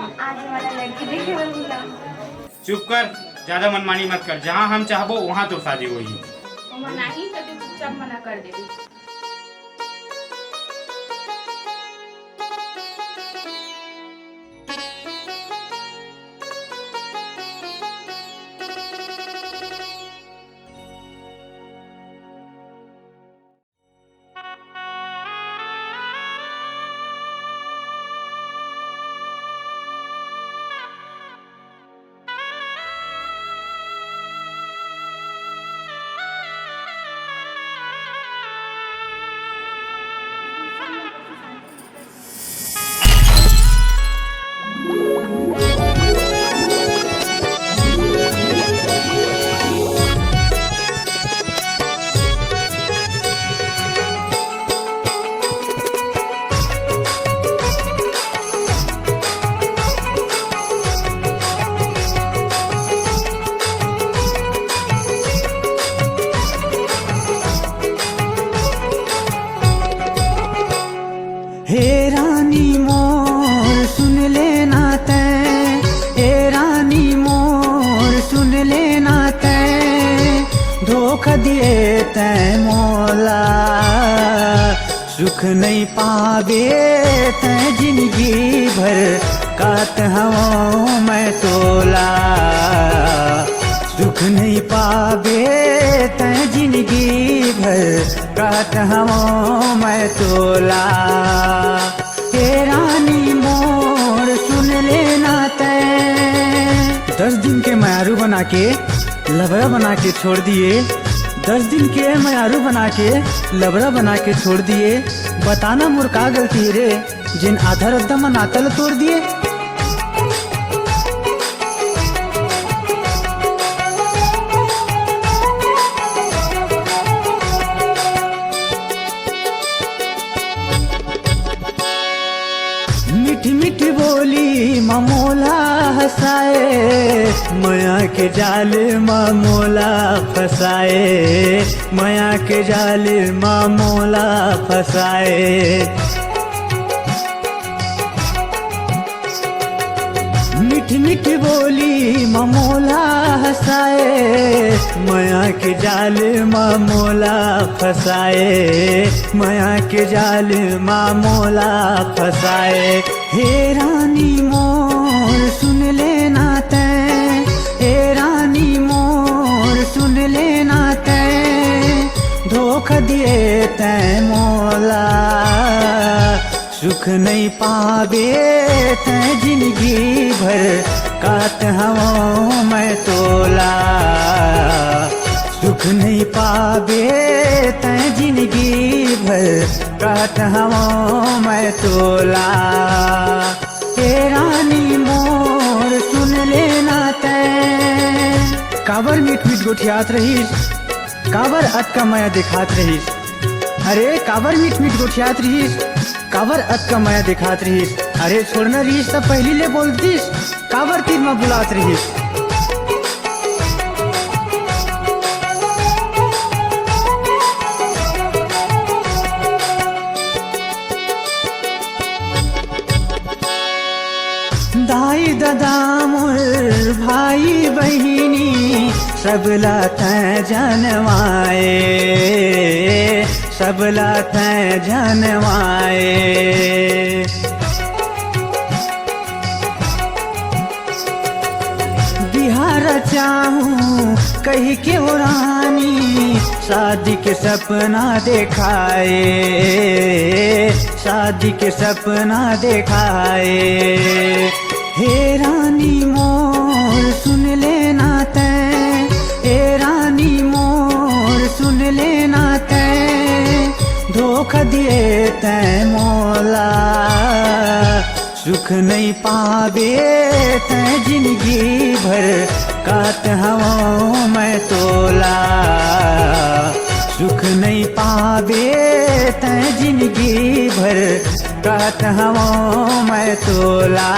आज हमारा लड़की देखे बोला। चुप कर, ज्यादा मनमानी मत कर। जहाँ हम चाहबो वहाँ तो शादी होगी। नहीं तो तू चुपचाप मना कर दे। हे रानी मोर सुन लेना तैं, हे रानी मोर सुन लेना तैं, धोखा दिए तैं मौला, सुख नहीं पावे तैं जिंदगी भर, कात हवाओं मैं तोला, सुख नहीं पावे तैं जिंदगी भर, कात हवाओं मैं तोला। हे रानी मोर सुन लेना तैं। 10 दिन के मायारू बना के लबड़ा बना के छोड़ दिए, 10 दिन के मायारू बना के लबड़ा बना के छोड़ दिए, बताना मोर का गलती रे, जिन आधा रद्दा मन आतल तोड़ दिए। मीठी मीठी बोली ममोला हंसाए, माया के जाल ममोला फसाए, माया के जाल ममोला फसाए। मीठी मीठी बोली ममोला हंसाए, माया के जाल ममोला फसाए, माया के जाल ममोला फसाए। हे रानी मोर सुन लेना तैं, हे रानी मोर सुन लेना तैं, धोखा दिए तैं मौला, सुख नहीं पावे तैं जिंदगी भर, कात हवाओं मैं तोला, सुख नहीं पावे तैं जिंदगी भर, कात हवाओं मैं तोला। हे रानी मोर सुन लेना तैं। काबर मीठ मीठ गोठियात रहीस, काबर अटका माया दिखात रहीस, अरे काबर मीठ मीठ गोठियात रहीस, काबर अटका माया दिखात रहीस, अरे छोड़ना रहीस तब पहली ले बोलतीस, काबर तीर में बुलात रहीस। दाई दादा मोर भाई बहिनी, सबला तैं जनवाए, सबला तैं जनवाए। बिहार चाहूं कही के ओ रानी, शादी के सपना दिखाए, शादी के सपना दिखाए। हे रानी मोर सुन लेना तैं, हे रानी मोर सुन लेना तैं, धोखा दिए तैं मौला, सुख नहीं पावे तैं जिंदगी भर, कात हवाओं मैं तोला, सुख नहीं पावे तैं जिंदगी भर, कात हवाओं मैं तोला।